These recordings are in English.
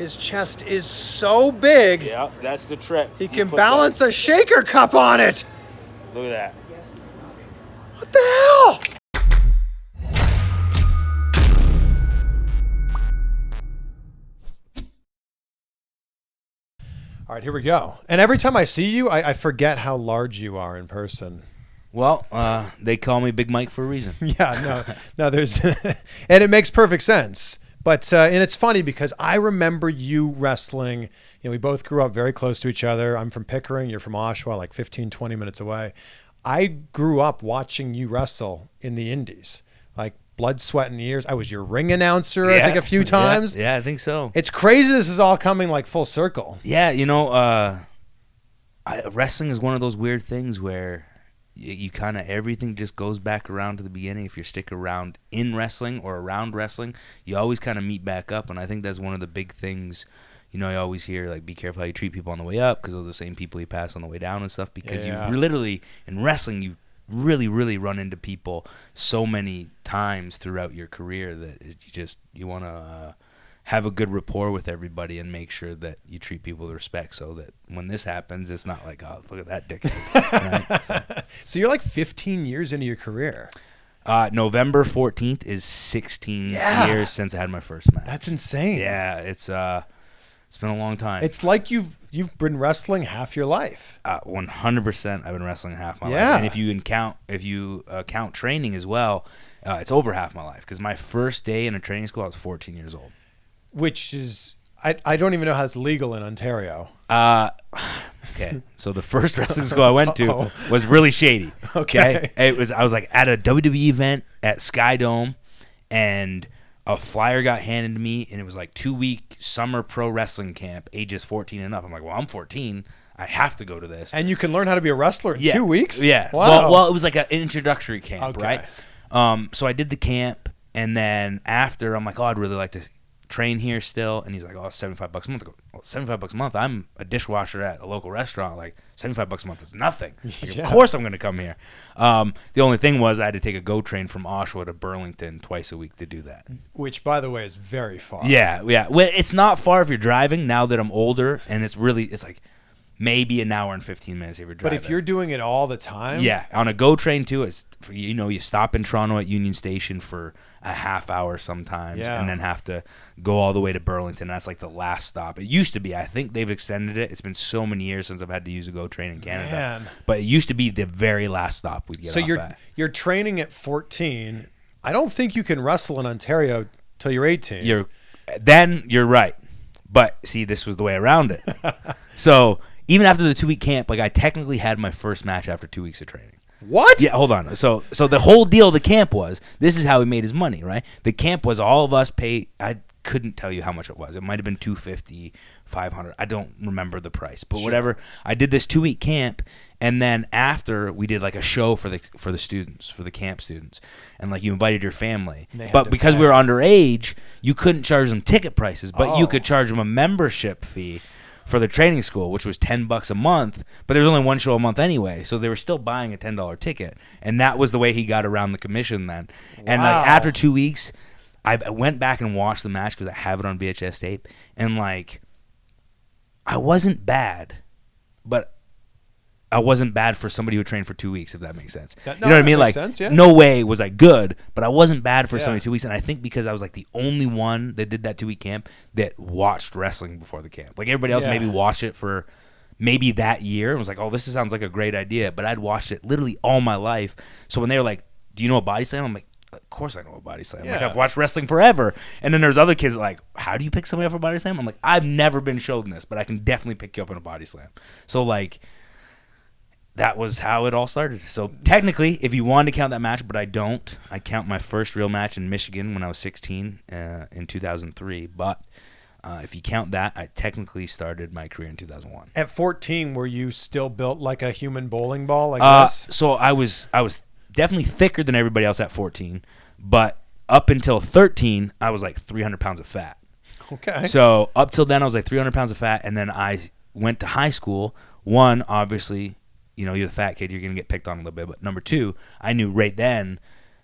His chest is so big. Yeah, that's the trick. He can balance a shaker cup on it. Look at that. What the hell? All right, here we go. And every time I see you, I forget how large you are in person. Well, they call me Big Mike for a reason. Yeah, no, there's, and it makes perfect sense. But, and it's funny because I remember you wrestling, we both grew up very close to each other. I'm from Pickering, you're from Oshawa, like 15, 20 minutes away. I grew up watching you wrestle in the indies, like blood, sweat, and tears. I was your ring announcer, I think a few times. Yeah, I think so. It's crazy this is all coming like full circle. Yeah, wrestling is one of those weird things where you kind of, everything just goes back around to the beginning. If you stick around in wrestling or around wrestling, you always kind of meet back up. And I think that's one of the big things, you always hear, like, be careful how you treat people on the way up because those are the same people you pass on the way down and stuff. Because you literally, in wrestling, you really, really run into people so many times throughout your career that you want to have a good rapport with everybody and make sure that you treat people with respect so that when this happens, it's not like, oh, look at that dickhead. Right? So you're like 15 years into your career. November 14th is 16 years since I had my first match. That's insane. Yeah, it's been a long time. It's like you've been wrestling half your life. 100% I've been wrestling half my life. Yeah. And if you count training as well, it's over half my life because my first day in a training school, I was 14 years old. Which is, I don't even know how it's legal in Ontario. Okay. So the first wrestling school I went to was really shady. Okay. I was like at a WWE event at Sky Dome, and a flyer got handed to me, and it was like 2-week summer pro wrestling camp, ages 14 and up. I'm like, well, I'm 14. I have to go to this. And you can learn how to be a wrestler in 2 weeks? Yeah. Wow. Well, it was like an introductory camp, okay. right? So I did the camp, and then after, I'm like, oh, I'd really like to train here still. And he's like, oh, $75 a month. I go, well, $75 a month? I'm a dishwasher at a local restaurant. Like, $75 a month is nothing. Like, of course I'm going to come here. The only thing was I had to take a GO train from Oshawa to Burlington twice a week to do that. Which, by the way, is very far. Yeah. Well, it's not far if you're driving now that I'm older, and it's like maybe an hour and 15 minutes if you're driving. But if you're doing it all the time? Yeah. On a GO train, too, it's you stop in Toronto at Union Station for a half hour sometimes and then have to go all the way to Burlington. That's like the last stop. It used to be. I think they've extended it. It's been so many years since I've had to use a GO train in Canada. Man. But it used to be the very last stop we'd get off at. So you're training at 14. I don't think you can wrestle in Ontario till you're 18. Then you're right. But see, this was the way around it. So even after the 2-week camp, like I technically had my first match after 2 weeks of training. What? Yeah, hold on. So the whole deal of the camp was, this is how he made his money, right? The camp was all of us pay. I couldn't tell you how much it was. It might have been $250, $500. I don't remember the price, but whatever. I did this 2-week camp, and then after we did like a show for the students, for the camp students, and like you invited your family. But because we were underage, you couldn't charge them ticket prices, but you could charge them a membership fee for the training school, which was $10 a month, but there was only one show a month anyway, so they were still buying a $10 ticket, and that was the way he got around the commission then. And like after 2 weeks, I went back and watched the match because I have it on VHS tape, and like I wasn't bad, but I wasn't bad for somebody who trained for 2 weeks, if that makes sense. You know what I mean? Like, no way was I good, but I wasn't bad for somebody 2 weeks. And I think because I was like the only one that did that 2-week camp that watched wrestling before the camp. Like everybody else maybe watched it for maybe that year and was like, oh, this sounds like a great idea. But I'd watched it literally all my life. So when they were like, do you know a body slam? I'm like, of course I know a body slam. Like I've watched wrestling forever. And then there's other kids like, how do you pick somebody up for a body slam? I'm like, I've never been shown this, but I can definitely pick you up in a body slam. So like, that was how it all started. So technically, if you wanted to count that match, but I don't, I count my first real match in Michigan when I was 16 in 2003. But if you count that, I technically started my career in 2001. At 14, were you still built like a human bowling ball like this? So I was definitely thicker than everybody else at 14, but up until 13, I was like 300 pounds of fat. Okay. So up till then, I was like 300 pounds of fat, and then I went to high school. One, obviously, you're the fat kid, you're going to get picked on a little bit. But number two, I knew right then,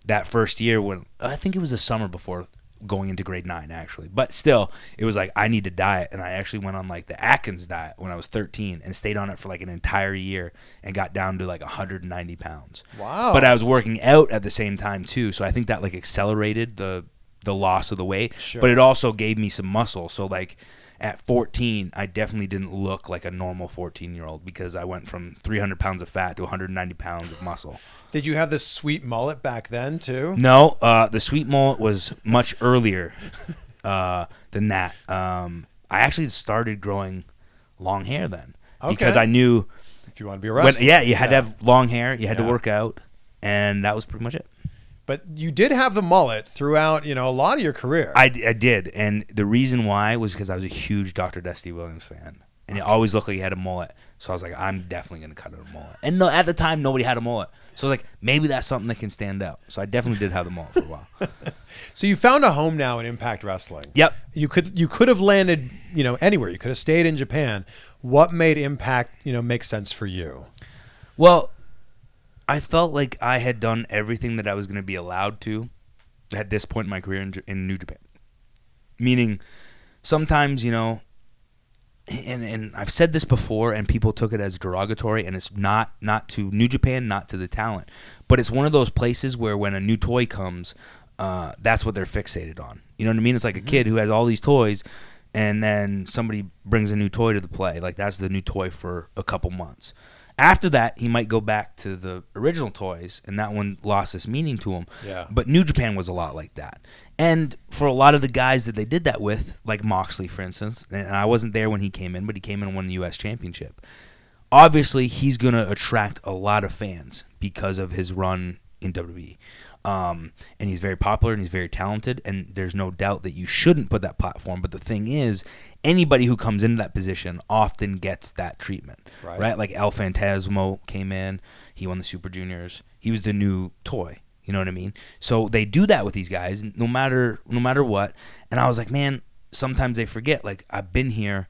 that first year when, I think it was the summer before going into grade 9 actually. But still, it was like I need to diet, and I actually went on like the Atkins diet when I was 13 and stayed on it for like an entire year and got down to like 190 pounds. Wow. But I was working out at the same time too, so I think that like accelerated the loss of the weight. Sure. But it also gave me some muscle. So like at 14, I definitely didn't look like a normal 14-year-old because I went from 300 pounds of fat to 190 pounds of muscle. Did you have this sweet mullet back then too? No, the sweet mullet was much earlier than that. I actually started growing long hair then because I knew if you want to be a wrestler. You had to have long hair, you had to work out, and that was pretty much it. But you did have the mullet throughout, a lot of your career. I did, and the reason why was because I was a huge Dr. Dusty Williams fan, and he always looked like he had a mullet. So I was like, I'm definitely going to cut a mullet. And no, at the time, nobody had a mullet. So I was like, maybe that's something that can stand out. So I definitely did have the mullet for a while. So you found a home now in Impact Wrestling. Yep. You could have landed, anywhere. You could have stayed in Japan. What made Impact, make sense for you? Well, I felt like I had done everything that I was going to be allowed to at this point in my career in New Japan. Meaning, sometimes, and I've said this before, and people took it as derogatory, and it's not to New Japan, not to the talent. But it's one of those places where when a new toy comes, that's what they're fixated on. You know what I mean? It's like a kid who has all these toys, and then somebody brings a new toy to the play. Like, that's the new toy for a couple months. After that, he might go back to the original toys, and that one lost its meaning to him. Yeah. But New Japan was a lot like that. And for a lot of the guys that they did that with, like Moxley, for instance, and I wasn't there when he came in, but he came in and won the U.S. Championship. Obviously, he's going to attract a lot of fans because of his run in WWE. And he's very popular and he's very talented, and there's no doubt that you shouldn't put that platform. But the thing is, anybody who comes into that position often gets that treatment, right? Like El Phantasmo came in, he won the Super Juniors, he was the new toy. You know what I mean? So they do that with these guys, no matter what. And I was like, man, sometimes they forget. Like, I've been here,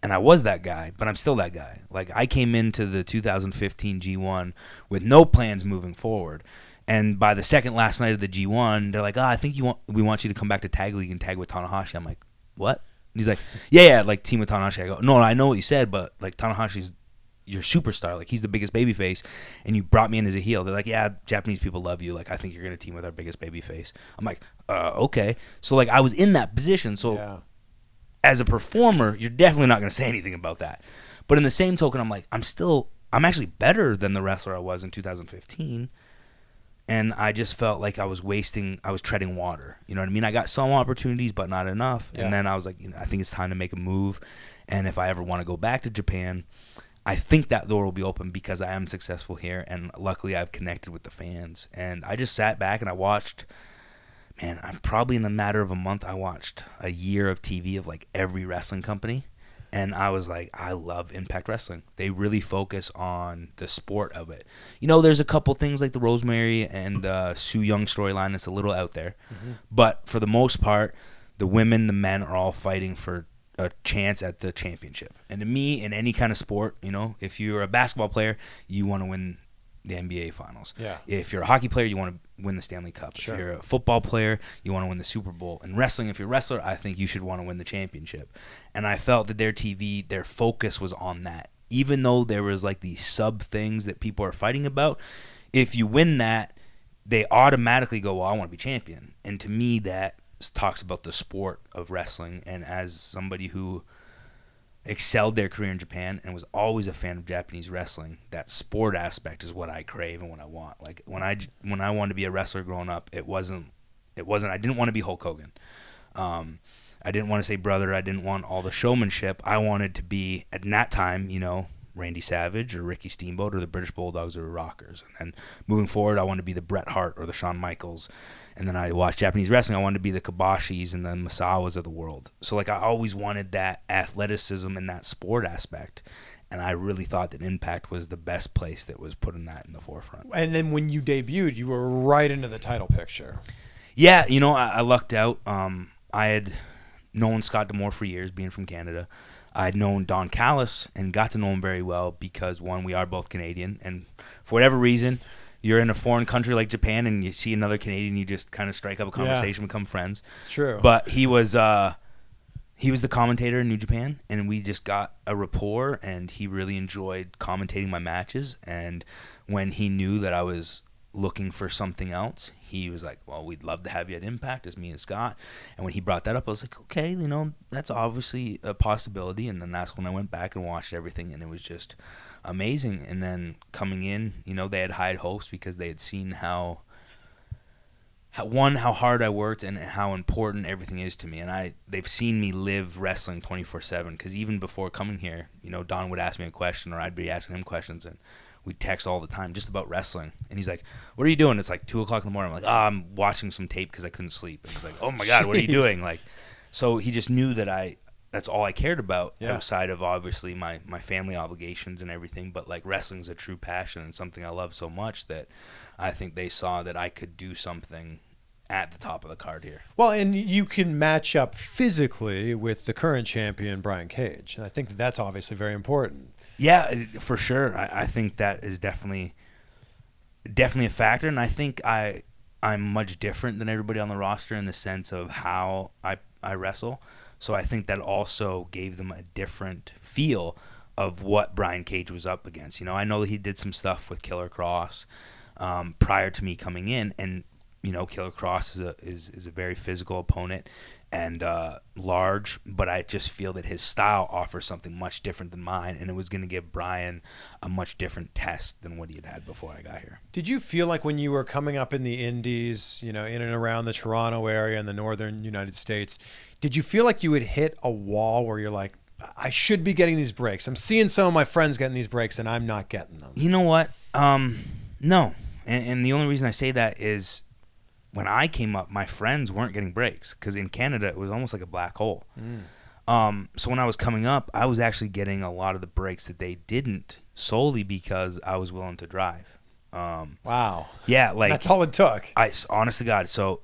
and I was that guy, but I'm still that guy. Like, I came into the 2015 G1 with no plans moving forward. And by the second last night of the G1, they're like, I think we want you to come back to Tag League and tag with Tanahashi. I'm like, what? And he's like, yeah, like team with Tanahashi. I go, no, I know what you said, but like Tanahashi's your superstar. Like, he's the biggest babyface, and you brought me in as a heel. They're like, yeah, Japanese people love you. Like, I think you're going to team with our biggest babyface. I'm like, okay. So, like, I was in that position. So, as a performer, you're definitely not going to say anything about that. But in the same token, I'm like, I'm actually better than the wrestler I was in 2015. And I just felt like I was treading water. You know what I mean? I got some opportunities, but not enough. Yeah. And then I was like, I think it's time to make a move. And if I ever want to go back to Japan, I think that door will be open because I am successful here. And luckily, I've connected with the fans. And I just sat back and I watched, man, I'm probably in a matter of a month, I watched a year of TV of like every wrestling company. And I was like, I love Impact Wrestling. They really focus on the sport of it. There's a couple things like the Rosemary and Sue Young storyline that's a little out there. Mm-hmm. But for the most part, the women, the men are all fighting for a chance at the championship. And to me, in any kind of sport, if you're a basketball player, you want to win the NBA Finals. Yeah. If you're a hockey player, you want to win the Stanley Cup. Sure. If you're a football player, you want to win the Super Bowl. In wrestling, if you're a wrestler, I think you should want to win the championship. And I felt that their TV, their focus was on that. Even though there was like these sub things that people are fighting about, if you win that, they automatically go, well, I want to be champion. And to me, that talks about the sport of wrestling. And as somebody who excelled their career in Japan and was always a fan of Japanese wrestling, that sport aspect is what I crave and what I want. Like, when I wanted to be a wrestler growing up, it wasn't I didn't want to be Hulk Hogan. I didn't want to say brother. I didn't want all the showmanship. I wanted to be, at that time, Randy Savage or Ricky Steamboat or the British Bulldogs or the Rockers. And then moving forward, I wanted to be the Bret Hart or the Shawn Michaels. And then I watched Japanese wrestling. I wanted to be the Kibashis and the Masawas of the world. So, like, I always wanted that athleticism and that sport aspect. And I really thought that Impact was the best place that was putting that in the forefront. And then when you debuted, you were right into the title picture. Yeah, I lucked out. I had known Scott D'Amore for years, being from Canada. I'd known Don Callis and got to know him very well because, one, we are both Canadian. And for whatever reason, you're in a foreign country like Japan and you see another Canadian, you just kind of strike up a conversation, become friends. It's true. But he was the commentator in New Japan, and we just got a rapport, and he really enjoyed commentating my matches. And when he knew that I was looking for something else, he was like, well, we'd love to have you at Impact as me and Scott. And when he brought that up, I was like, okay, you know, that's obviously a possibility. And then that's when I went back and watched everything, and it was just amazing. And then coming in, you know, they had high hopes because they had seen how hard I worked and how important everything is to me. And they've seen me live wrestling 24/7, because even before coming here, you know, Don would ask me a question or I'd be asking him questions, and we'd text all the time just about wrestling. And he's like, what are you doing? It's like 2 o'clock in the morning. I'm like, I'm watching some tape because I couldn't sleep. And he's like, oh my God, what are you doing? Like, so he just knew that that's all I cared about outside of obviously my family obligations and everything. But like, wrestling's a true passion and something I love so much that I think they saw that I could do something at the top of the card here. Well, and you can match up physically with the current champion, Brian Cage. And I think that's obviously very important. Yeah, for sure. I think that is definitely a factor. And I think I'm much different than everybody on the roster in the sense of how I wrestle. So I think that also gave them a different feel of what Brian Cage was up against. You know, I know that he did some stuff with Killer Cross prior to me coming in, and you know, Killer Cross is a very physical opponent and large, but I just feel that his style offers something much different than mine, and it was going to give Brian a much different test than what he had before I got here. Did you feel like when you were coming up in the Indies, you know, in and around the Toronto area and the northern United States, did you feel like you would hit a wall where you're like, I should be getting these breaks? I'm seeing some of my friends getting these breaks, and I'm not getting them. You know what? No. And the only reason I say that is when I came up, my friends weren't getting breaks because in Canada it was almost like a black hole. So when I was coming up, I was actually getting a lot of the breaks that they didn't, solely because I was willing to drive. Wow. Yeah, like that's all it took. Honest to God. So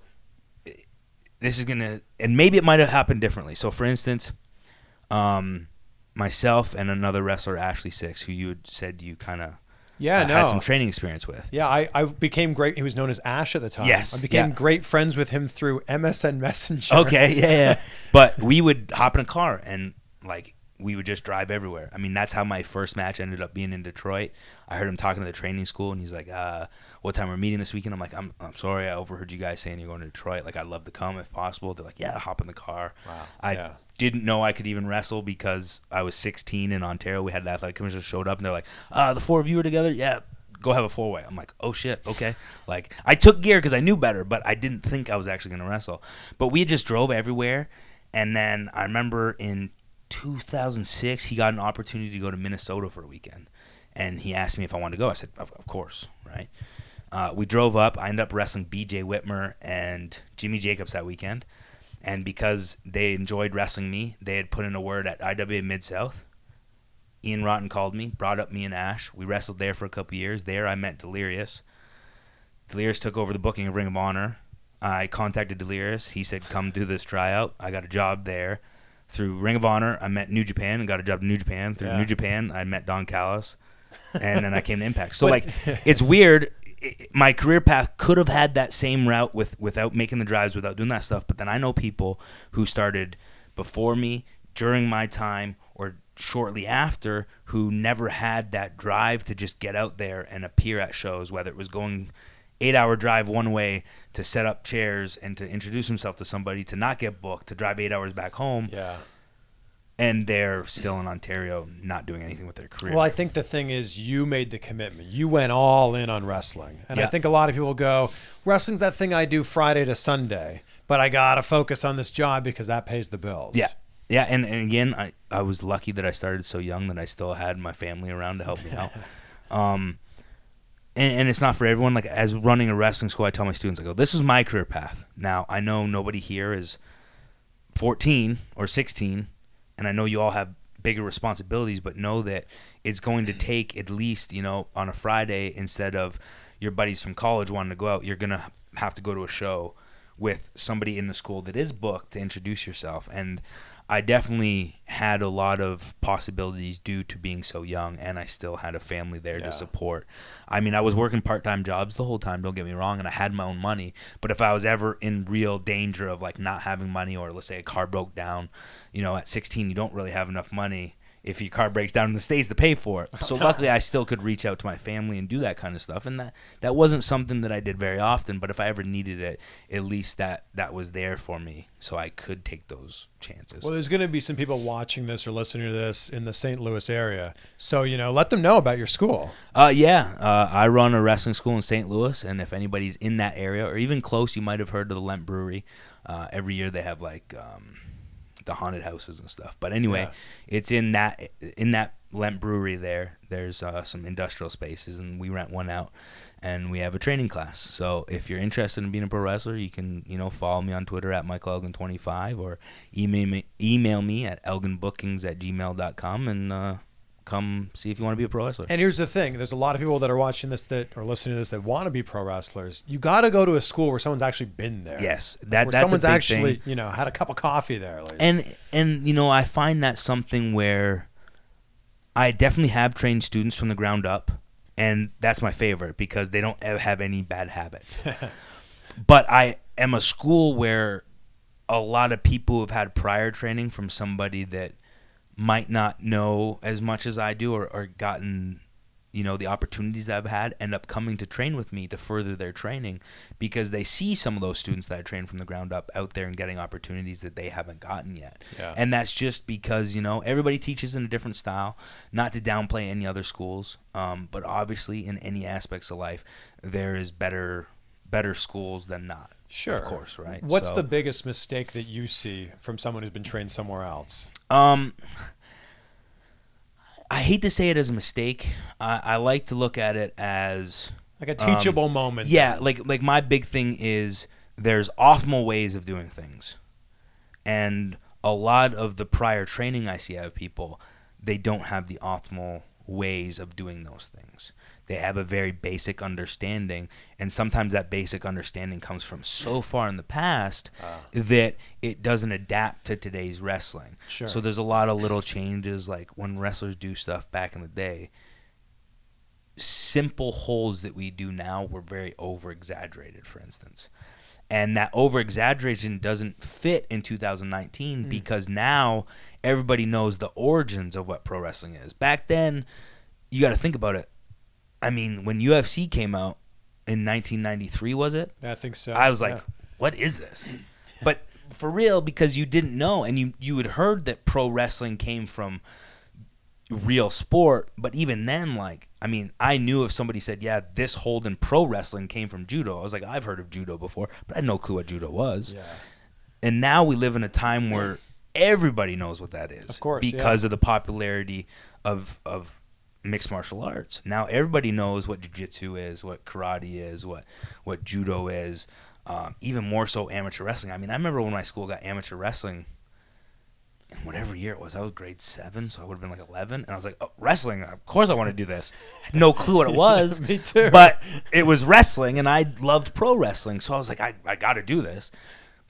this is gonna, and maybe it might have happened differently. So for instance, myself and another wrestler, Ashley Six, who you had said you kind of had some training experience with. Yeah, I became great. He was known as Ash at the time. Yes. I became great friends with him through MSN Messenger. Okay, yeah. But we would hop in a car and like we would just drive everywhere. I mean, that's how my first match ended up being in Detroit. I heard him talking to the training school, and he's like, what time we're meeting this weekend? I'm like, I'm sorry, I overheard you guys saying you're going to Detroit. Like, I'd love to come if possible. They're like, yeah, hop in the car. Wow. I didn't know I could even wrestle because I was 16 in Ontario. We had the athletic commissioner showed up, and they're like, the four of you are together? Yeah, go have a four-way. I'm like, oh, shit, okay. Like, I took gear because I knew better, but I didn't think I was actually going to wrestle. But we just drove everywhere, and then I remember in 2006, he got an opportunity to go to Minnesota for a weekend, and he asked me if I wanted to go. I said, of course, right? We drove up. I ended up wrestling B.J. Whitmer and Jimmy Jacobs that weekend, and because they enjoyed wrestling me, they had put in a word at IWA Mid-South. Ian Rotten called me, brought up me and Ash. We wrestled there for a couple years. There I met Delirious. Delirious took over the booking of Ring of Honor. I contacted Delirious. He said, come do this tryout. I got a job there. Through Ring of Honor, I met New Japan and got a job in New Japan. Through New Japan, I met Don Callis, and then I came to Impact. So, like, it's weird. My career path could have had that same route without making the drives, without doing that stuff. But then I know people who started before me, during my time, or shortly after, who never had that drive to just get out there and appear at shows, whether it was going 8-hour drive one way to set up chairs and to introduce himself to somebody, to not get booked, to drive 8 hours back home. Yeah. And they're still in Ontario not doing anything with their career. Well, I think the thing is you made the commitment. You went all in on wrestling. And I think a lot of people go, wrestling's that thing I do Friday to Sunday, but I got to focus on this job because that pays the bills. Yeah. Yeah, and again, I was lucky that I started so young that I still had my family around to help me out. And it's not for everyone. Like, as running a wrestling school, I tell my students, I go, this is my career path. Now, I know nobody here is 14 or 16, and I know you all have bigger responsibilities, but know that it's going to take at least, you know, on a Friday, instead of your buddies from college wanting to go out, you're going to have to go to a show with somebody in the school that is booked to introduce yourself. And I definitely had a lot of possibilities due to being so young, and I still had a family there to support. I mean, I was working part-time jobs the whole time, don't get me wrong, and I had my own money. But if I was ever in real danger of like not having money, or let's say a car broke down, at 16 you don't really have enough money if your car breaks down in the States to pay for it. So luckily I still could reach out to my family and do that kind of stuff. And that wasn't something that I did very often, but if I ever needed it, at least that was there for me so I could take those chances. Well, there's going to be some people watching this or listening to this in the St. Louis area. So, let them know about your school. I run a wrestling school in St. Louis, and if anybody's in that area or even close, you might have heard of the Lent Brewery. Every year they have like the haunted houses and stuff. But anyway, it's in that Lent Brewery there. There's some industrial spaces, and we rent one out, and we have a training class. So if you're interested in being a pro wrestler, you can follow me on Twitter at MichaelElgin25 or email me at elginbookings@gmail.com and come see if you want to be a pro wrestler. And here's the thing. There's a lot of people that are watching this that are listening to this that want to be pro wrestlers. You got to go to a school where someone's actually been there. Yes. Where That's someone's a big actually, thing. had a cup of coffee there. Like. And I find that something where I definitely have trained students from the ground up, and that's my favorite because they don't have any bad habits. But I am a school where a lot of people have had prior training from somebody that might not know as much as I do or gotten, the opportunities that I've had, end up coming to train with me to further their training because they see some of those students that I trained from the ground up out there and getting opportunities that they haven't gotten yet. Yeah. And that's just because, everybody teaches in a different style, not to downplay any other schools. But obviously in any aspects of life, there is better schools than not. Sure. Of course, right? What's the biggest mistake that you see from someone who's been trained somewhere else? I hate to say it as a mistake. I like to look at it as like a teachable moment. Yeah, like my big thing is there's optimal ways of doing things. And a lot of the prior training I see out of people, they don't have the optimal ways of doing those things. They have a very basic understanding, and sometimes that basic understanding comes from so far in the past that it doesn't adapt to today's wrestling. Sure. So there's a lot of little changes, like when wrestlers do stuff back in the day, simple holds that we do now were very over-exaggerated, for instance. And that over-exaggeration doesn't fit in 2019 because now everybody knows the origins of what pro wrestling is. Back then, you got to think about it. I mean, when UFC came out in 1993, was it? I think so. I was like, what is this? But for real, because you didn't know, and you had heard that pro wrestling came from real sport, but even then, I knew if somebody said, yeah, this hold in pro wrestling came from judo, I was like, I've heard of judo before, but I had no clue what judo was. Yeah. And now we live in a time where everybody knows what that is. Of course, because of the popularity of mixed martial arts. Now everybody knows what jiu-jitsu is, what karate is, what judo is, even more so amateur wrestling. I mean, I remember when my school got amateur wrestling in whatever year it was. I was grade 7, so I would have been like 11. And I was like, oh, wrestling, of course I want to do this. I had no clue what it was. Me too. But it was wrestling, and I loved pro wrestling, so I was like, I got to do this.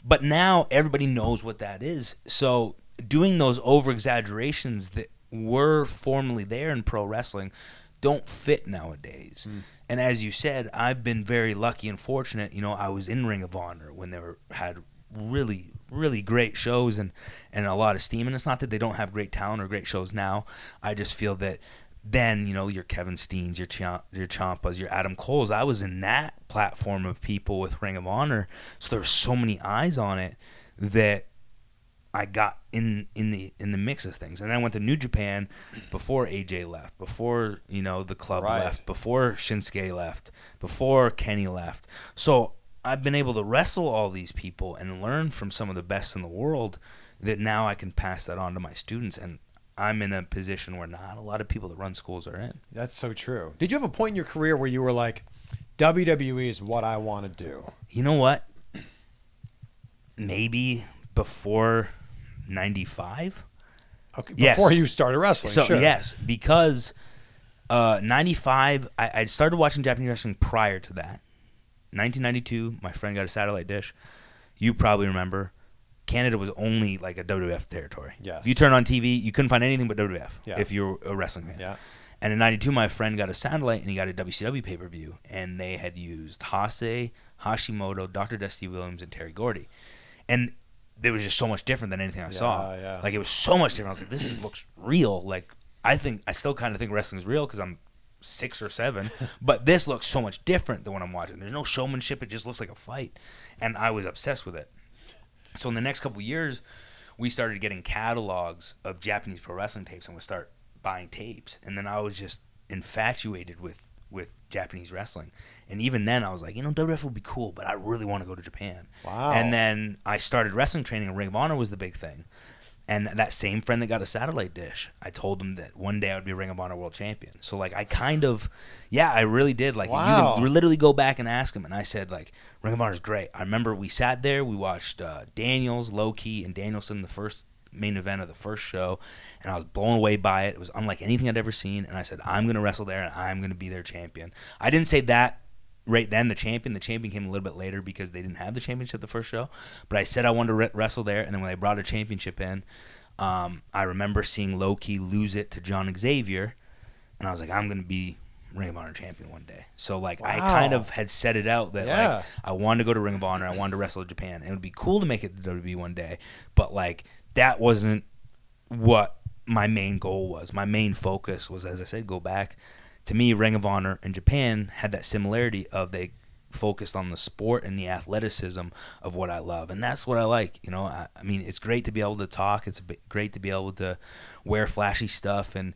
But now everybody knows what that is. So doing those over-exaggerations that were formerly there in pro wrestling don't fit nowadays. And as you said, I've been very lucky and fortunate. I was in Ring of Honor when they had really, really great shows and a lot of steam. And it's not that they don't have great talent or great shows now. I just feel that then, your Kevin Steens, your Ciampas, your Adam Coles, I was in that platform of people with Ring of Honor. So there were so many eyes on it that I got in the mix of things. And then I went to New Japan before AJ left, before the club left, before Shinsuke left, before Kenny left. So I've been able to wrestle all these people and learn from some of the best in the world that now I can pass that on to my students. And I'm in a position where not a lot of people that run schools are in. That's so true. Did you have a point in your career where you were like, WWE is what I want to do? You know what? Maybe before 95. Okay, yes. Before you started wrestling. So sure. yes, because 95, I started watching Japanese wrestling prior to that. 1992, my friend got a satellite dish. You probably remember Canada was only like a WWF territory. Yes. If you turn on TV, you couldn't find anything but WWF Yeah. if you're a wrestling fan. Yeah. And in 92, my friend got a satellite and he got a WCW pay-per-view. And they had used Hase, Hashimoto, Dr. Dusty Williams, and Terry Gordy. And it was just so much different than anything I saw. Yeah. Like, it was so much different. I was like, this looks real. Like, I still kind of think wrestling is real because I'm 6 or 7. But this looks so much different than what I'm watching. There's no showmanship. It just looks like a fight. And I was obsessed with it. So in the next couple of years, we started getting catalogs of Japanese pro wrestling tapes and we start buying tapes. And then I was just infatuated with Japanese wrestling. And even then I was like, WWF would be cool, but I really want to go to Japan. Wow. And then I started wrestling training and Ring of Honor was the big thing. And that same friend that got a satellite dish, I told him that one day I would be a Ring of Honor world champion. So, like, I kind of, I really did. Like, wow. You can literally go back and ask him. And I said, like, Ring of Honor is great. I remember we sat there, we watched Daniels, Low-Key, and Danielson, the first main event of the first show, and I was blown away by it. It was unlike anything I'd ever seen. And I said, I'm going to wrestle there, and I'm going to be their champion. I didn't say that right then, the champion. The champion came a little bit later because they didn't have the championship the first show. But I said I wanted to wrestle there, and then when they brought a championship in, I remember seeing Low-Key lose it to John Xavier, and I was like, I'm going to be Ring of Honor champion one day. So, like, wow. I kind of had set it out that, like, I wanted to go to Ring of Honor. I wanted to wrestle in Japan. And it would be cool to make it to WWE one day. But, like, that wasn't what my main goal was. My main focus was, as I said, go back. To me, Ring of Honor and Japan had that similarity of they focused on the sport and the athleticism of what I love, and that's what I like. I mean, it's great to be able to talk. It's great to be able to wear flashy stuff and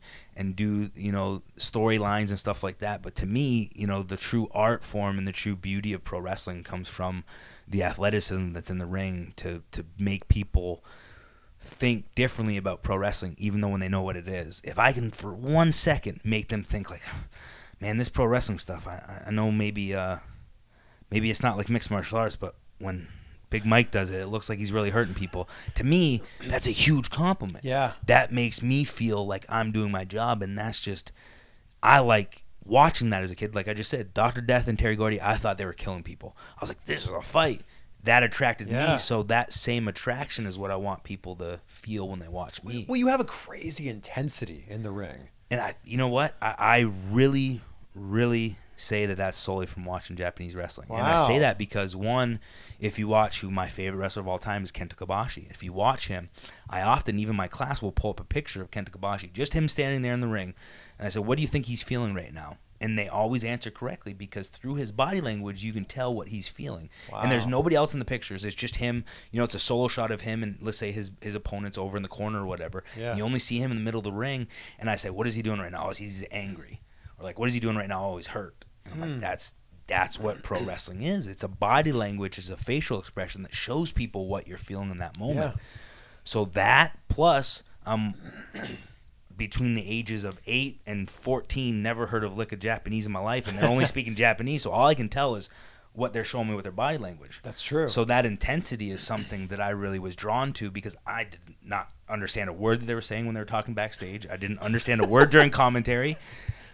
do storylines and stuff like that. But to me, the true art form and the true beauty of pro wrestling comes from the athleticism that's in the ring to make people think differently about pro wrestling, even though when they know what it is. If I can for 1 second make them think like, man, this pro wrestling stuff, I know maybe it's not like mixed martial arts, but when Big Mike does it, it looks like he's really hurting people. To me, that's a huge compliment. Yeah. That makes me feel like I'm doing my job, and that's just, I like watching that as a kid. Like I just said, Dr. Death and Terry Gordy, I thought they were killing people. I was like, this is a fight. That attracted me, so that same attraction is what I want people to feel when they watch me. Well, you have a crazy intensity in the ring. And you know what? I really, really say that that's solely from watching Japanese wrestling. Wow. And I say that because, one, if you watch who my favorite wrestler of all time is Kenta Kobashi. If you watch him, I often, even my class, will pull up a picture of Kenta Kobashi, just him standing there in the ring. And I said, what do you think he's feeling right now? And they always answer correctly because through his body language, you can tell what he's feeling. Wow. And there's nobody else in the pictures. It's just him. It's a solo shot of him and let's say his opponent's over in the corner or whatever. Yeah. And you only see him in the middle of the ring. And I say, what is he doing right now? Oh, he's angry. Or like, what is he doing right now? Oh, he's hurt. And I'm like, that's what pro wrestling is. It's a body language. It's a facial expression that shows people what you're feeling in that moment. Yeah. So that plus between the ages of 8 and 14, never heard of lick of Japanese in my life, and they're only speaking Japanese, so all I can tell is what they're showing me with their body language. That's true. So that intensity is something that I really was drawn to because I did not understand a word that they were saying when they were talking backstage. I didn't understand a word during commentary,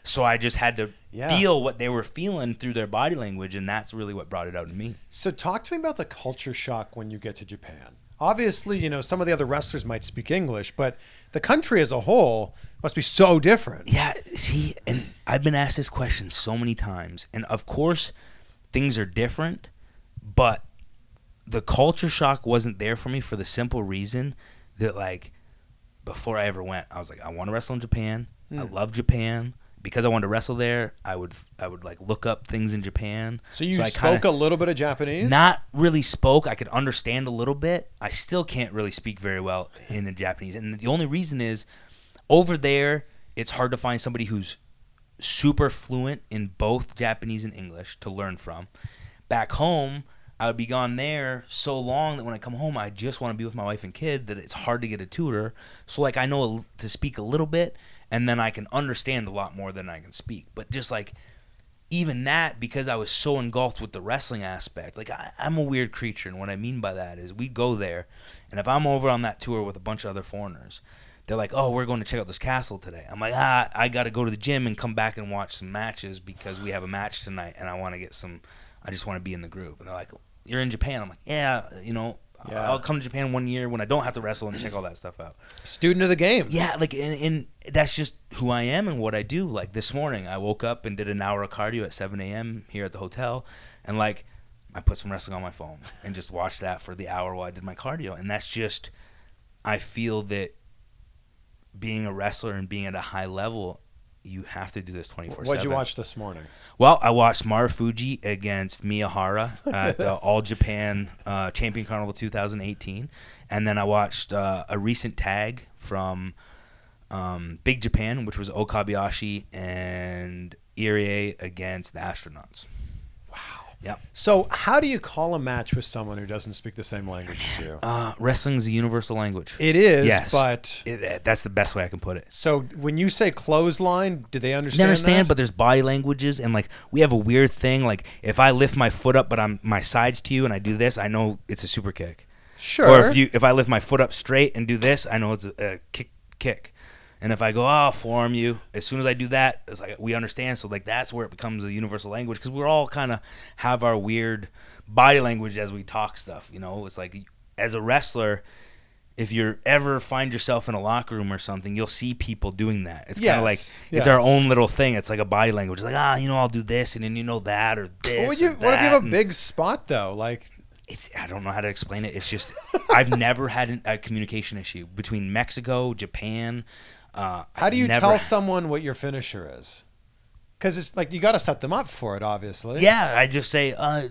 so I just had to feel what they were feeling through their body language, and that's really what brought it out in me. So talk to me about the culture shock when you get to Japan. Obviously, some of the other wrestlers might speak English, but the country as a whole must be so different. Yeah, see, and I've been asked this question so many times. And of course, things are different, but the culture shock wasn't there for me for the simple reason that, like, before I ever went, I was like, I want to wrestle in Japan. I love Japan. Because I wanted to wrestle there, I would like look up things in Japan. So you spoke a little bit of Japanese? Not really spoke. I could understand a little bit. I still can't really speak very well in the Japanese. And the only reason is over there, it's hard to find somebody who's super fluent in both Japanese and English to learn from. Back home, I would be gone there so long that when I come home, I just want to be with my wife and kid that it's hard to get a tutor. So, like, I know to speak a little bit, and then I can understand a lot more than I can speak. But just, like, even that, because I was so engulfed with the wrestling aspect, like, I'm a weird creature, and what I mean by that is we go there, and if I'm over on that tour with a bunch of other foreigners, they're like, oh, we're going to check out this castle today. I'm like, I got to go to the gym and come back and watch some matches because we have a match tonight, and I want to get some – I just want to be in the group. And they're like, you're in Japan. I'm like, yeah, I'll come to Japan one year when I don't have to wrestle and check all that stuff out. Student of the game. Yeah, like, and that's just who I am and what I do. Like, this morning, I woke up and did an hour of cardio at 7 a.m. here at the hotel, and, like, I put some wrestling on my phone and just watched that for the hour while I did my cardio. And that's just, I feel that being a wrestler and being at a high level, you have to do this 24/7. What'd you watch this morning? Well, I watched Marufuji against Miyahara at the All Japan Champion Carnival 2018. And then I watched a recent tag from Big Japan, which was Okabayashi and Irie against the Astronauts. Yep. So how do you call a match with someone who doesn't speak the same language as you? Wrestling's a universal language. It is, yes, but... that's the best way I can put it. So when you say clothesline, do they understand They understand, that? but there's body languages, and, like, we have a weird thing. Like, if I lift my foot up, but my side's to you, and I do this, I know it's a super kick. Sure. Or if I lift my foot up straight and do this, I know it's a kick. And if I go, forearm you, as soon as I do that, it's like we understand. So, like, that's where it becomes a universal language, because we're all kind of have our weird body language as we talk stuff. You know, it's like, as a wrestler, if you ever find yourself in a locker room or something, you'll see people doing that. It's kind of like it's our own little thing. It's like a body language. It's like, I'll do this, and then that or this. What if you have a big spot though? Like, I don't know how to explain it. It's just I've never had a communication issue between Mexico, Japan. How do you tell someone what your finisher is? Because it's like you got to set them up for it, obviously. Yeah, I just say, I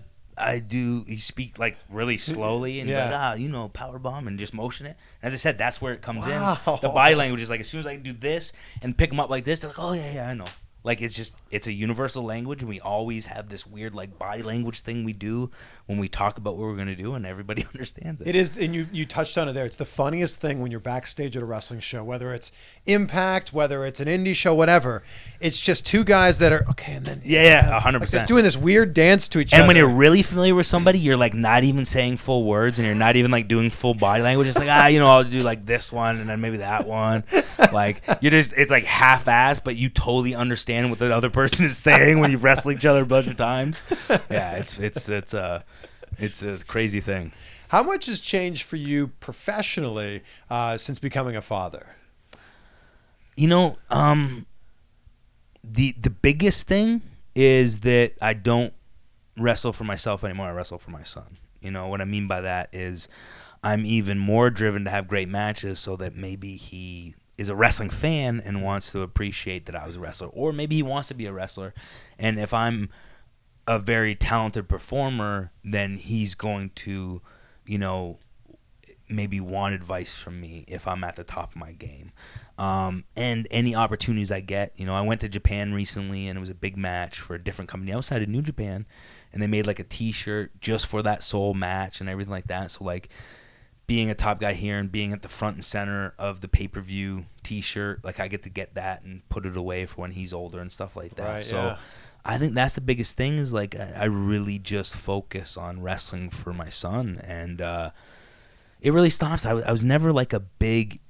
do. You speak, like, really slowly and like, power bomb, and just motion it. As I said, that's where it comes in. The body language is like, as soon as I do this and pick them up like this, they're like, oh yeah, I know. Like, it's a universal language, and we always have this weird, like, body language thing we do when we talk about what we're going to do, and everybody understands it. It is, and you touched on it there. It's the funniest thing when you're backstage at a wrestling show, whether it's Impact, whether it's an indie show, whatever. It's just two guys that are, okay, and then... 100%. Like, just doing this weird dance to each other. And when you're really familiar with somebody, you're, like, not even saying full words, and you're not even, like, doing full body language. It's like, I'll do, like, this one, and then maybe that one. Like, it's, like, half-assed, but you totally understand what the other person is saying when you've wrestled each other a bunch of times. Yeah, it's a crazy thing. How much has changed for you professionally since becoming a father? The biggest thing is that I don't wrestle for myself anymore. I wrestle for my son. What I mean by that is I'm even more driven to have great matches so that maybe he is a wrestling fan and wants to appreciate that I was a wrestler, or maybe he wants to be a wrestler, and if I'm a very talented performer, then he's going to, maybe want advice from me if I'm at the top of my game. And any opportunities I get, I went to Japan recently, and it was a big match for a different company outside of New Japan, and they made like a t-shirt just for that sole match and everything like that. So, like, being a top guy here and being at the front and center of the pay-per-view t-shirt, like, I get to get that and put it away for when he's older and stuff like that. Right, so yeah. I think that's the biggest thing is, like, I really just focus on wrestling for my son, and it really stops. I was never like a big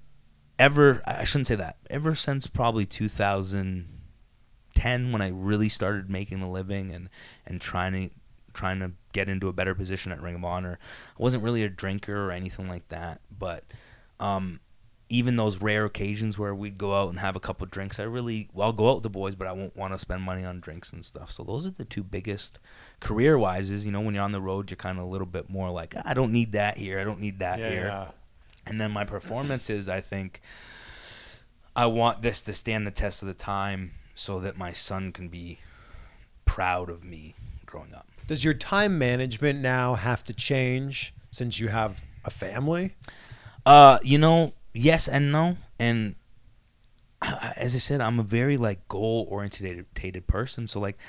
I shouldn't say that. Ever since probably 2010 when I really started making a living and trying to get into a better position at Ring of Honor. I wasn't really a drinker or anything like that, but even those rare occasions where we'd go out and have a couple of drinks, I'll go out with the boys, but I won't want to spend money on drinks and stuff. So those are the two biggest career-wise is, when you're on the road, you're kind of a little bit more like, I don't need that here, I don't need that here. Yeah. And then my performances, I think I want this to stand the test of the time so that my son can be proud of me growing up. Does your time management now have to change since you have a family? Yes and no. And as I said, I'm a very, like, goal-oriented person. So, like,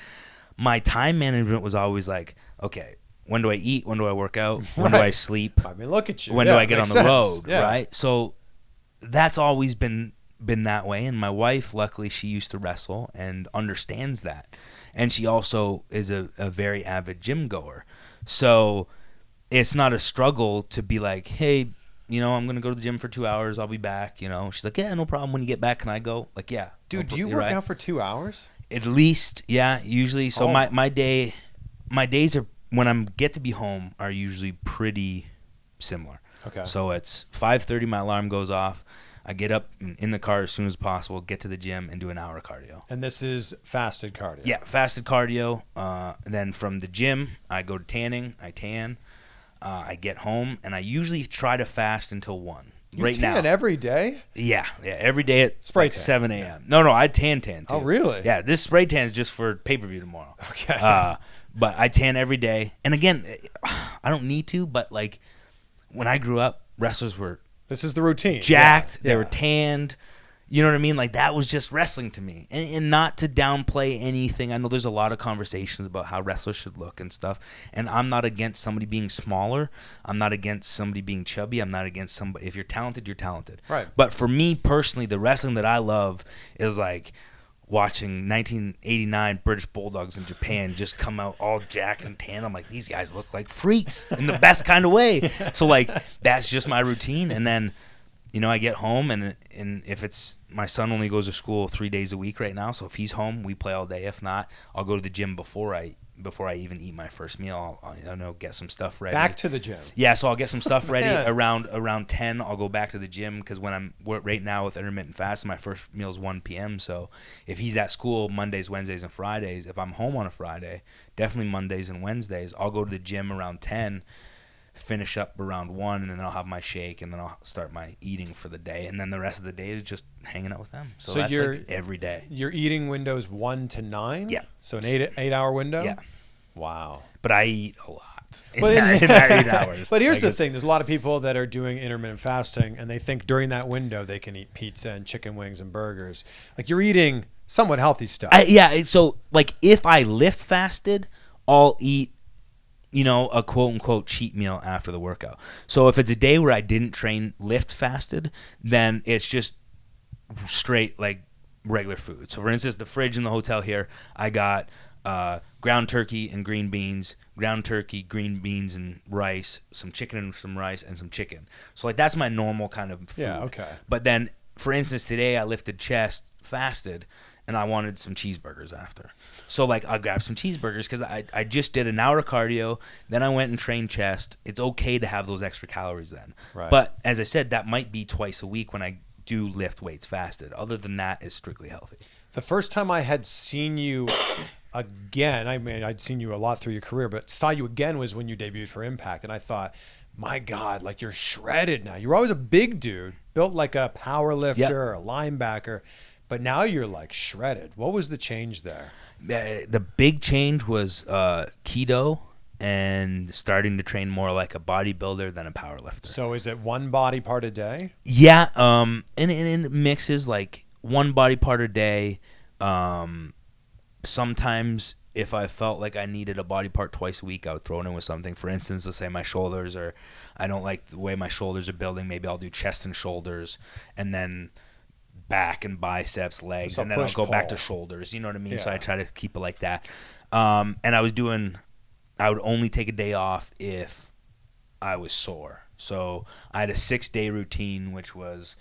my time management was always like, okay, when do I eat? When do I work out? When do I sleep? I mean, look at you. When do I get on the road? Yeah. Right? So that's always been that way. And my wife, luckily, she used to wrestle and understands that. And she also is a very avid gym goer. So it's not a struggle to be like, hey, I'm going to go to the gym for 2 hours. I'll be back. She's like, yeah, no problem. When you get back, can I go? Like, yeah. Dude, do you work out for 2 hours? At least, yeah, usually. So my days are, when I get to be home, are usually pretty similar. Okay. So it's 5:30. My alarm goes off. I get up in the car as soon as possible, get to the gym, and do an hour cardio. And this is fasted cardio. Yeah, fasted cardio. Then from the gym, I go to tanning. I tan. I get home, and I usually try to fast until 1. You tan every day? Yeah, every day at spray like tan. 7 a.m. No, I tan too. Oh, really? Yeah, this spray tan is just for pay-per-view tomorrow. Okay. But I tan every day. And again, I don't need to, but like when I grew up, wrestlers were this is the routine. jacked. Yeah. They were tanned. You know what I mean? Like that was just wrestling to me. And not to downplay anything. I know there's a lot of conversations about how wrestlers should look and stuff. And I'm not against somebody being smaller. I'm not against somebody being chubby. I'm not against somebody. If you're talented, you're talented. Right. But for me personally, the wrestling that I love is like watching 1989 British Bulldogs in Japan just come out all jacked and tan. I'm like, these guys look like freaks in the best kind of way. So like that's just my routine. And then I get home, and if it's my son only goes to school 3 days a week right now, so if he's home, we play all day. If not, I'll go to the gym before I even eat my first meal. I'll get some stuff ready. Back to the gym. Yeah, so I'll get some stuff ready around 10. I'll go back to the gym because when I'm right now with intermittent fasting, my first meal is 1 p.m. So if he's at school Mondays, Wednesdays, and Fridays, if I'm home on a Friday, definitely Mondays and Wednesdays, I'll go to the gym around 10. Finish up around 1, and then I'll have my shake, and then I'll start my eating for the day, and then the rest of the day is just hanging out with them. So that's like every day. Your eating window is 1 to 9? Yeah. So an 8-hour window? Yeah. Wow. But I eat a lot in But that 8 hours. But here's the thing. There's a lot of people that are doing intermittent fasting, and they think during that window they can eat pizza and chicken wings and burgers. Like you're eating somewhat healthy stuff. So like if I lift fasted, I'll eat a quote-unquote cheat meal after the workout. So if it's a day where I didn't train lift fasted, then it's just straight like regular food. So for instance, the fridge in the hotel here, I got ground turkey and green beans, ground turkey, green beans and rice, some chicken and some rice, and some chicken. So like that's my normal kind of food. Yeah, okay. But then, for instance, today I lifted chest fasted, and I wanted some cheeseburgers after. So, like, I grabbed some cheeseburgers because I just did an hour of cardio. Then I went and trained chest. It's okay to have those extra calories then. Right. But, as I said, that might be twice a week when I do lift weights fasted. Other than that, it's strictly healthy. The first time I had seen you again, I mean, I'd seen you a lot through your career, but saw you again was when you debuted for Impact. And I thought, my God, like you're shredded now. You were always a big dude, built like a power lifter or a linebacker. But now you're like shredded. What was the change there? The big change was keto and starting to train more like a bodybuilder than a powerlifter. So is it one body part a day? Yeah, and it mixes like one body part a day. Sometimes if I felt like I needed a body part twice a week, I would throw it in with something. For instance, let's say my shoulders, or I don't like the way my shoulders are building. Maybe I'll do chest and shoulders, and then back and biceps, legs, and then I'll go back to shoulders. You know what I mean? Yeah. So I try to keep it like that. And I would only take a day off if I was sore. So I had a 6-day routine, which was,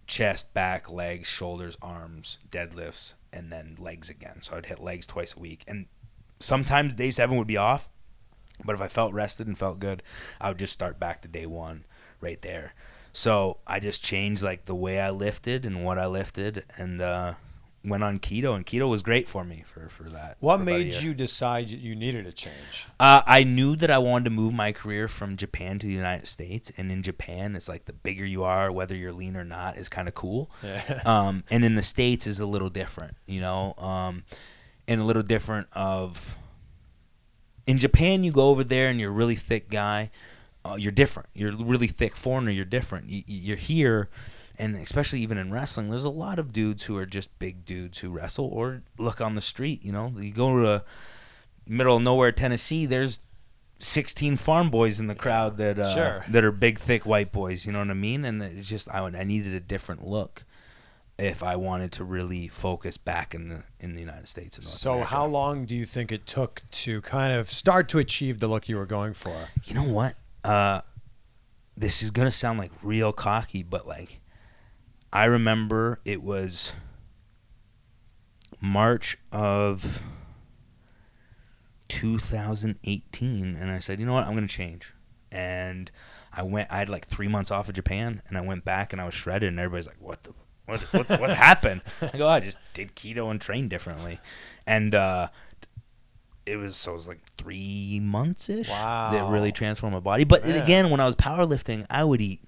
chest, back, legs, shoulders, arms, deadlifts, and then legs again. So I'd hit legs twice a week. And sometimes day 7 would be off, but if I felt rested and felt good, I would just start back to day 1 right there. So I just changed like the way I lifted and what I lifted, and went on keto, and keto was great for me for that. What made you decide you needed a change? I knew that I wanted to move my career from Japan to the United States, and in Japan, it's like the bigger you are, whether you're lean or not, is kind of cool. Yeah. And in the States is a little different, and a little different of. In Japan, you go over there and you're a really thick guy. You're different. You're a really thick foreigner. You're different. You're here, and especially even in wrestling, there's a lot of dudes who are just big dudes who wrestle or look on the street. You go to a middle of nowhere, Tennessee. There's 16 farm boys in the crowd that are big, thick white boys. You know what I mean? And it's just I needed a different look if I wanted to really focus back in the United States. And North America. How long do you think it took to kind of start to achieve the look you were going for? You know what? This is going to sound like real cocky, but like I remember it was March of 2018, and I said, you know what, I'm going to change. and I had like 3 months off of Japan, and I went back and I was shredded, and everybody's like, what happened? I go, I just did keto and trained differently. And it was like 3 months-ish that really transformed my body. But again, when I was powerlifting, I would eat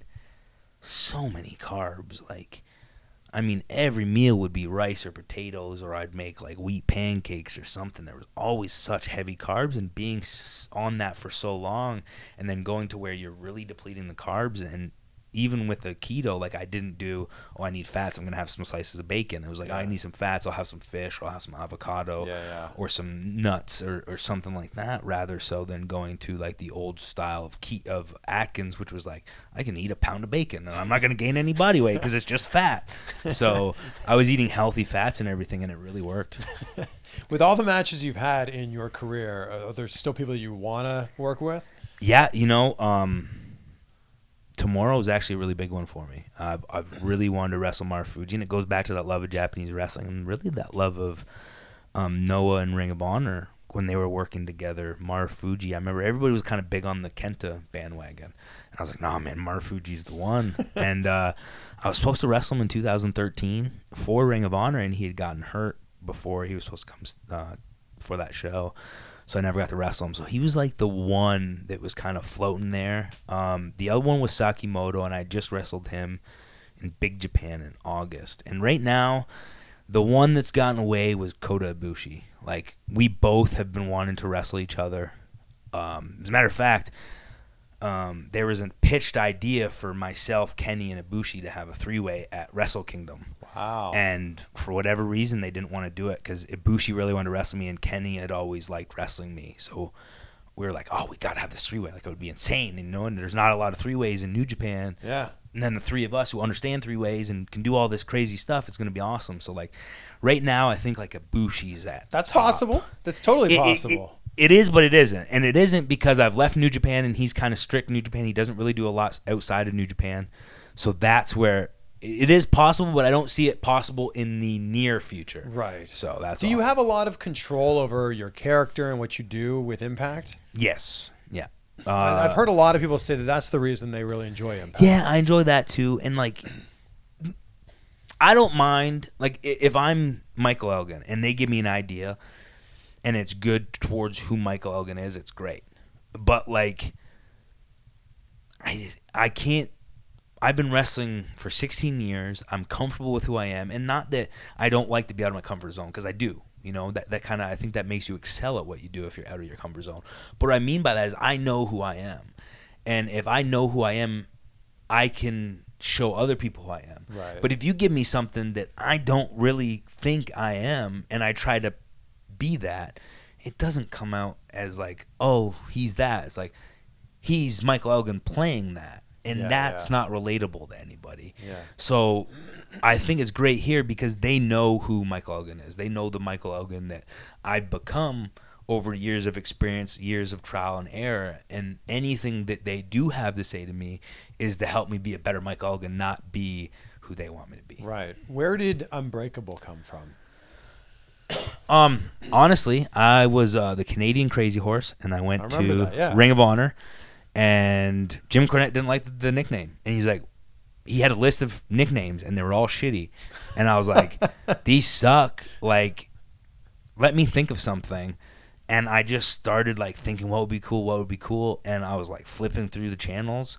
so many carbs. Like, I mean, every meal would be rice or potatoes, or I'd make like wheat pancakes or something. There was always such heavy carbs, and being on that for so long, and then going to where you're really depleting the carbs. And even with the keto, like, I didn't do, I need fats, I'm going to have some slices of bacon. It was like, I need some fats, I'll have some fish, or I'll have some avocado, or some nuts, or something like that, rather so than going to, like, the old style of Atkins, which was like, I can eat a pound of bacon, and I'm not going to gain any body weight because it's just fat. So I was eating healthy fats and everything, and it really worked. With all the matches you've had in your career, are there still people that you want to work with? Yeah, tomorrow is actually a really big one for me. I've really wanted to wrestle Marufuji, and it goes back to that love of Japanese wrestling and really that love of Noah and Ring of Honor when they were working together. Marufuji, I remember everybody was kind of big on the Kenta bandwagon. And I was like, nah, man, Marufuji's the one. And I was supposed to wrestle him in 2013 for Ring of Honor, and he had gotten hurt before he was supposed to come for that show. So I never got to wrestle him. So he was like the one that was kind of floating there. The other one was Sakimoto, and I just wrestled him in Big Japan in August. And right now, the one that's gotten away was Kota Ibushi. Like, we both have been wanting to wrestle each other. As a matter of fact, there was a pitched idea for myself, Kenny, and Ibushi to have a three-way at Wrestle Kingdom. Wow. And for whatever reason, they didn't want to do it because Ibushi really wanted to wrestle me, and Kenny had always liked wrestling me. So we were like, oh, we got to have this three-way. Like, it would be insane. And there's not a lot of three-ways in New Japan. Yeah. And then the three of us who understand three-ways and can do all this crazy stuff, it's going to be awesome. So, like, right now, I think, like, Ibushi's at That's top. possible. That's totally possible. It is, but it isn't. And it isn't because I've left New Japan, and he's kind of strict New Japan. He doesn't really do a lot outside of New Japan. So that's where it is possible, but I don't see it possible in the near future. Right. So that's Do you have a lot of control over your character and what you do with Impact? Yes. Yeah. I've heard a lot of people say that that's the reason they really enjoy Impact. Yeah, I enjoy that too. And, like, I don't mind. Like, if I'm Michael Elgin and they give me an idea and it's good towards who Michael Elgin is, it's great. But, like, I can't. I've been wrestling for 16 years. I'm comfortable with who I am. And not that I don't like to be out of my comfort zone, because I do. That kind of, I think that makes you excel at what you do if you're out of your comfort zone. But what I mean by that is I know who I am. And if I know who I am, I can show other people who I am. Right. But if you give me something that I don't really think I am, and I try to be that, it doesn't come out as like, oh, he's that. It's like, he's Michael Elgin playing that. And that's not relatable to anybody. Yeah. So I think it's great here because they know who Michael Elgin is. They know the Michael Elgin that I've become over years of experience, years of trial and error. And anything that they do have to say to me is to help me be a better Michael Elgin, not be who they want me to be. Right. Where did Unbreakable come from? Honestly, I was the Canadian Crazy Horse, and I went to Ring of Honor. And Jim Cornette didn't like the nickname. And he's like, he had a list of nicknames, and they were all shitty. And I was like, these suck. Like, let me think of something. And I just started, like, thinking what would be cool. And I was, like, flipping through the channels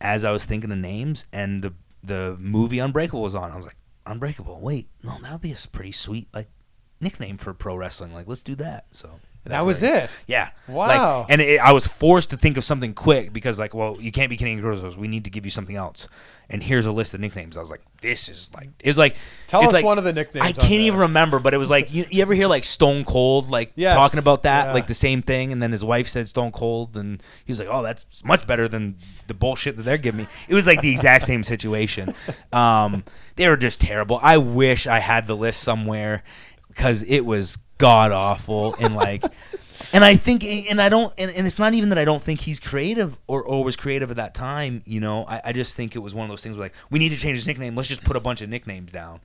as I was thinking of names. And the movie Unbreakable was on. I was like, Unbreakable. Wait, no, that would be a pretty sweet, like, nickname for pro wrestling. Like, let's do that. So that was it. Yeah. Wow. Like, and I was forced to think of something quick because, like, well, you can't be Canadian Cruisers. We need to give you something else. And here's a list of nicknames. I was like, this is like, it's like. Tell us like, one of the nicknames. I can't even remember, but it was like, you ever hear like Stone Cold, like talking about that, like the same thing. And then his wife said Stone Cold, and he was like, oh, that's much better than the bullshit that they're giving me. It was like the exact same situation. They were just terrible. I wish I had the list somewhere because it was god awful. And like, and I think, and I don't, and it's not even that I don't think he's creative or was creative at that time. I just think it was one of those things where, like, we need to change his nickname. Let's just put a bunch of nicknames down.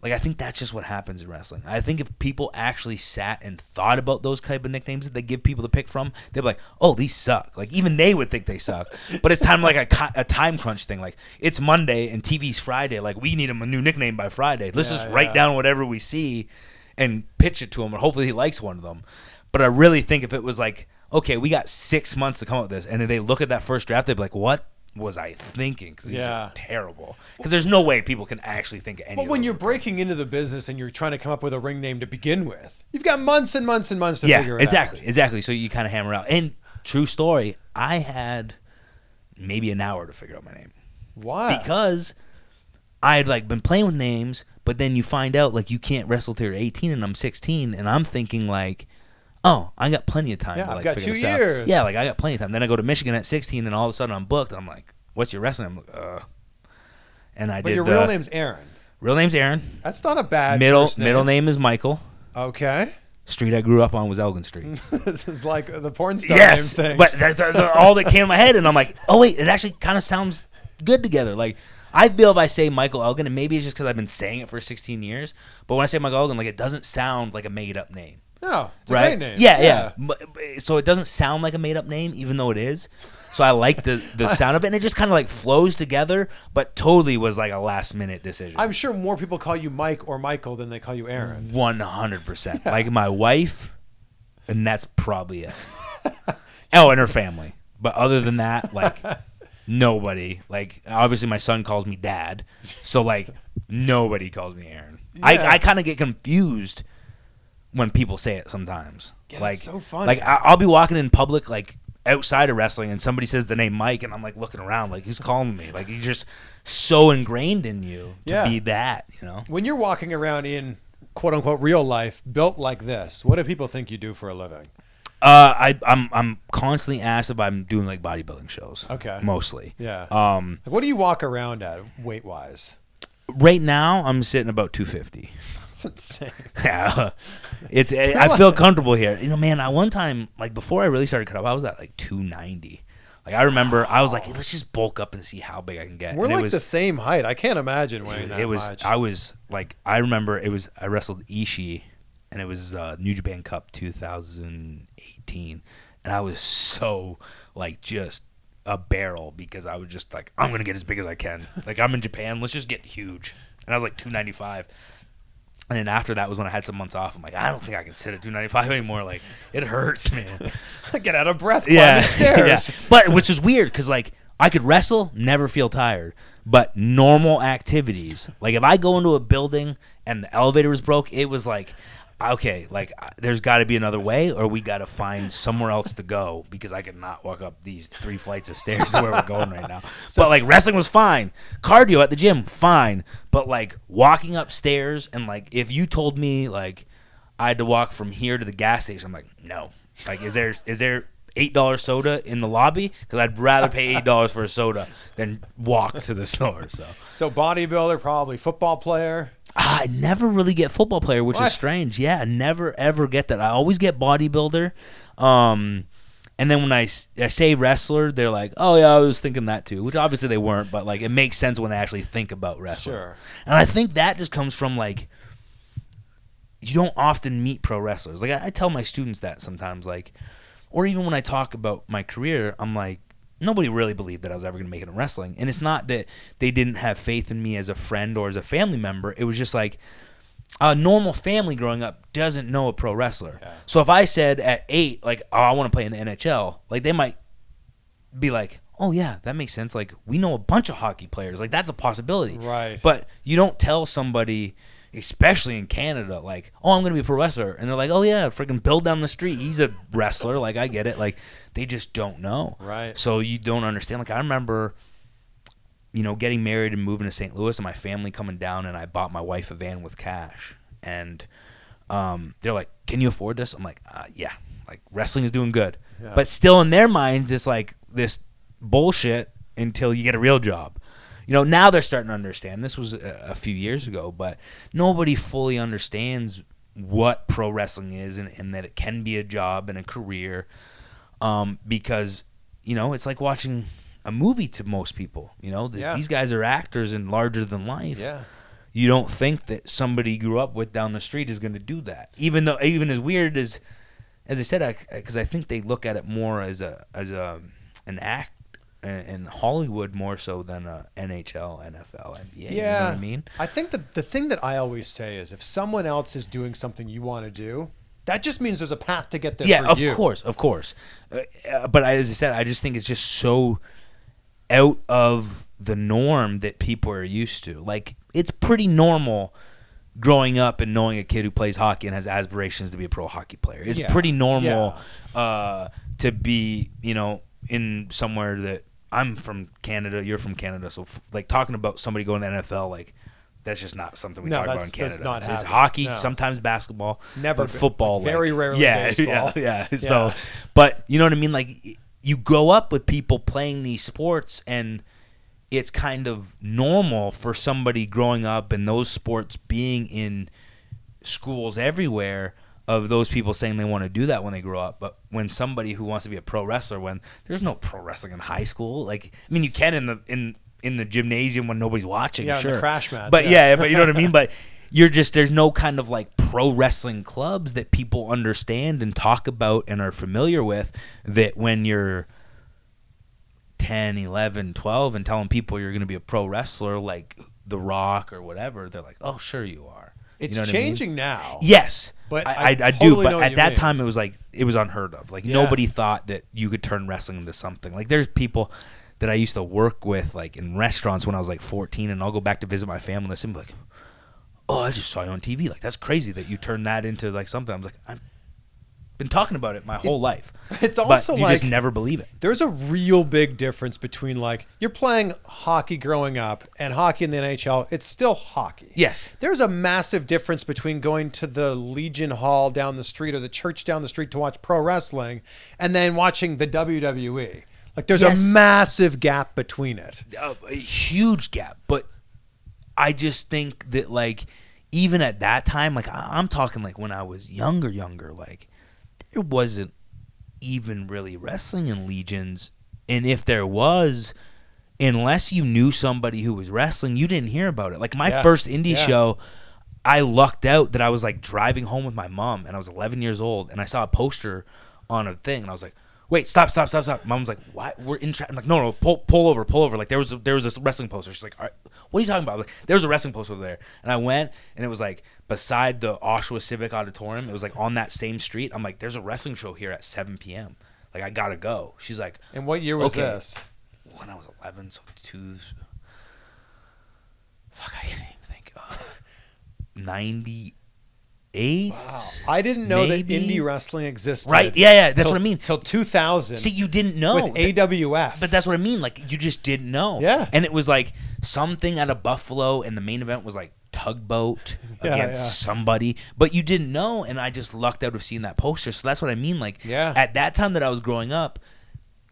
Like, I think that's just what happens in wrestling. I think if people actually sat and thought about those type of nicknames that they give people to pick from, they'd be like, oh, these suck. Like, even they would think they suck. But it's time like a time crunch thing. Like, it's Monday and TV's Friday. Like, we need him a new nickname by Friday. Let's just write down whatever we see and pitch it to him, and hopefully he likes one of them. But I really think if it was like, okay, we got 6 months to come up with this, and then they look at that first draft, they'd be like, what was I thinking? Because these are terrible. Because there's no way people can actually think of any. But when you're breaking into the business and you're trying to come up with a ring name to begin with, you've got months and months and months to figure it out. Exactly. So you kind of hammer out. And true story, I had maybe an hour to figure out my name. Why? Because I had like been playing with names, but then you find out like you can't wrestle till you're 18 and I'm 16, and I'm thinking like, oh, I got plenty of time to like I've got figure 2 this years. out. Yeah, like I got plenty of time. Then I go to Michigan at 16, and all of a sudden I'm booked. I'm like, what's your wrestling? I'm like, And I but did. Your real name's Aaron. Real name's Aaron. That's not a bad first name. Middle name is Michael. Okay. Street I grew up on was Elgin Street. This is like the porn star name thing. But that's all that came in my head, and I'm like, oh wait, it actually kind of sounds good together. Like, I feel if I say Michael Elgin, and maybe it's just because I've been saying it for 16 years, but when I say Michael Elgin, like, it doesn't sound like a made-up name. No, it's a right? great name. Yeah. So it doesn't sound like a made-up name, even though it is. So I like the sound of it, and it just kind of like flows together, but totally was like a last-minute decision. I'm sure more people call you Mike or Michael than they call you Aaron. 100%. Like my wife, and that's probably it. Oh, and her family. But other than that, like, nobody. Like, obviously my son calls me Dad, so like nobody calls me Aaron. Yeah. I kind of get confused when people say it sometimes. Yeah, like, that's so funny. Like, I'll be walking in public, like, outside of wrestling, and somebody says the name Mike, and I'm, like, looking around, like, who's calling me? Like, you're just so ingrained in you to be that, you know? When you're walking around in, quote-unquote, real life, built like this, what do people think you do for a living? I'm constantly asked if I'm doing, like, bodybuilding shows. Okay. Mostly. Yeah. What do you walk around at, weight-wise? Right now, I'm sitting about 250. That's insane. Yeah, I feel comfortable here. You know, man, one time, like, before I really started cut up, I was at like 290. Like, I remember I was like, hey, let's just bulk up and see how big I can get. We're like the same height. I can't imagine weighing that much. I was like, I remember I wrestled Ishii, and it was New Japan Cup 2018, and I was so like just a barrel because I was just like, I'm gonna get as big as I can. Like, I'm in Japan, let's just get huge. And I was like 295. And then after that was when I had some months off. I'm like, I don't think I can sit at 295 anymore. Like, it hurts, man. I get out of breath climbing stairs. Yeah. But which is weird because, like, I could wrestle, never feel tired. But normal activities, like if I go into a building and the elevator was broke, it was like, okay, like there's got to be another way, or we got to find somewhere else to go because I could not walk up these 3 flights of stairs to where we're going right now. But like wrestling was fine, cardio at the gym fine, but like walking upstairs and like if you told me like I had to walk from here to the gas station, I'm like, no. Like, is there $8 soda in the lobby? Because I'd rather pay $8 for a soda than walk to the store. So bodybuilder, probably football player. I never really get football player, which is strange. Yeah, I never ever get that. I always get bodybuilder. And then when I say wrestler, they're like, oh yeah, I was thinking that too, which obviously they weren't, but like it makes sense when they actually think about wrestling. Sure. And I think that just comes from like, you don't often meet pro wrestlers. Like I tell my students that sometimes, like, or even when I talk about my career, I'm like, nobody really believed that I was ever going to make it in wrestling. And it's not that they didn't have faith in me as a friend or as a family member. It was just like a normal family growing up doesn't know a pro wrestler. Yeah. So if I said at 8, like, oh, I want to play in the NHL, like they might be like, oh, yeah, that makes sense. Like, we know a bunch of hockey players. Like, that's a possibility. Right. But you don't tell somebody, especially in Canada, like, oh, I'm going to be a pro wrestler. And they're like, oh, yeah, freaking Bill down the street, he's a wrestler. Like, I get it. Like, they just don't know. Right. So you don't understand. Like, I remember, you know, getting married and moving to St. Louis and my family coming down, and I bought my wife a van with cash. And they're like, can you afford this? I'm like, yeah. Like, wrestling is doing good. Yeah. But still in their minds, it's like this bullshit until you get a real job. You know, now they're starting to understand. This was a few years ago, but nobody fully understands what pro wrestling is and that it can be a job and a career, because, you know, it's like watching a movie to most people. You know, these guys are actors and larger than life. Yeah. you don't think that somebody you grew up with down the street is going to do that. Even as weird as I said, because I think they look at it more as an act in Hollywood more so than a NHL, NFL, NBA. Yeah. You know what I mean? I think the thing that I always say is if someone else is doing something you want to do, that just means there's a path to get there for you. Yeah, of course. But as I said, I just think it's just so out of the norm that people are used to. Like, it's pretty normal growing up and knowing a kid who plays hockey and has aspirations to be a pro hockey player. It's pretty normal to be, in somewhere that I'm from Canada, you're from Canada, so like talking about somebody going to the NFL, like that's just not something we talk about in Canada. Not it's hockey, sometimes basketball, never football, very rarely baseball. Yeah. So, but you know what I mean? Like, you grow up with people playing these sports, and it's kind of normal for somebody growing up and those sports being in schools everywhere, of those people saying they want to do that when they grow up. But when somebody who wants to be a pro wrestler, when there's no pro wrestling in high school, like, I mean, you can in the gymnasium when nobody's watching, sure, in the crash mats, but but you know what I mean. But there's no kind of like pro wrestling clubs that people understand and talk about and are familiar with, that when you're 10, 11, 12 and telling people you're going to be a pro wrestler like The Rock or whatever, they're like, oh, sure you are. It's changing now. Yes, but I totally do. But at that time, it was unheard of. Like, nobody thought that you could turn wrestling into something. Like, there's people that I used to work with, like in restaurants when I was like 14, and I'll go back to visit my family and listen, like, oh, I just saw you on TV. Like, that's crazy that you turned that into like something. I was like, I've been talking about it my whole life. It's also but you just never believe it. There's a real big difference between, like, you're playing hockey growing up and hockey in the NHL. It's still hockey. Yes. There's a massive difference between going to the Legion Hall down the street or the church down the street to watch pro wrestling and then watching the WWE. Like, there's a massive gap between it. A huge gap. But I just think that, like, even at that time, like, I'm talking like when I was younger, like, there wasn't even really wrestling in Legions. And if there was, unless you knew somebody who was wrestling, you didn't hear about it. Like, my first indie show, I lucked out that I was like driving home with my mom, and I was 11 years old, and I saw a poster on a thing, and I was like, wait, stop. Mom was like, what? We're in I'm like, no, pull over. Like, there was a wrestling poster. She's like, all right, what are you talking about? I was like, there was a wrestling poster over there. And I went, and it was like beside the Oshawa Civic Auditorium. It was like on that same street. I'm like, there's a wrestling show here at 7 p.m. Like, I gotta go. She's like, and what year was this? When I was 11, so I can't even think. 98. Wow. I didn't know that indie wrestling existed. Right? Yeah. That's what I mean. Till 2000. See, you didn't know. With AWF. But that's what I mean. Like, you just didn't know. Yeah. And it was like something out of Buffalo, and the main event was like tugboat against somebody. But you didn't know, and I just lucked out of seeing that poster. So that's what I mean. Like, at that time that I was growing up,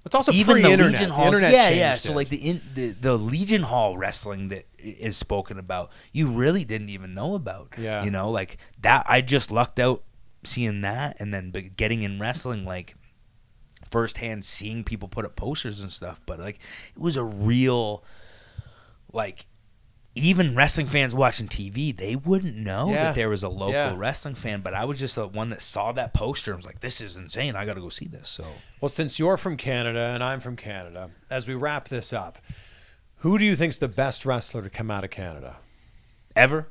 it's also even pre-internet. The Legion Halls, the internet So like the Legion Hall wrestling that is spoken about, you really didn't even know about. Yeah. You know, like that. I just lucked out seeing that, and then getting in wrestling, like firsthand, seeing people put up posters and stuff. But like, it was a real, like, even wrestling fans watching TV, they wouldn't know that there was a local wrestling fan. But I was just the one that saw that poster and was like, this is insane. I got to go see this. So, well, since you're from Canada and I'm from Canada, as we wrap this up, who do you think's the best wrestler to come out of Canada? Ever?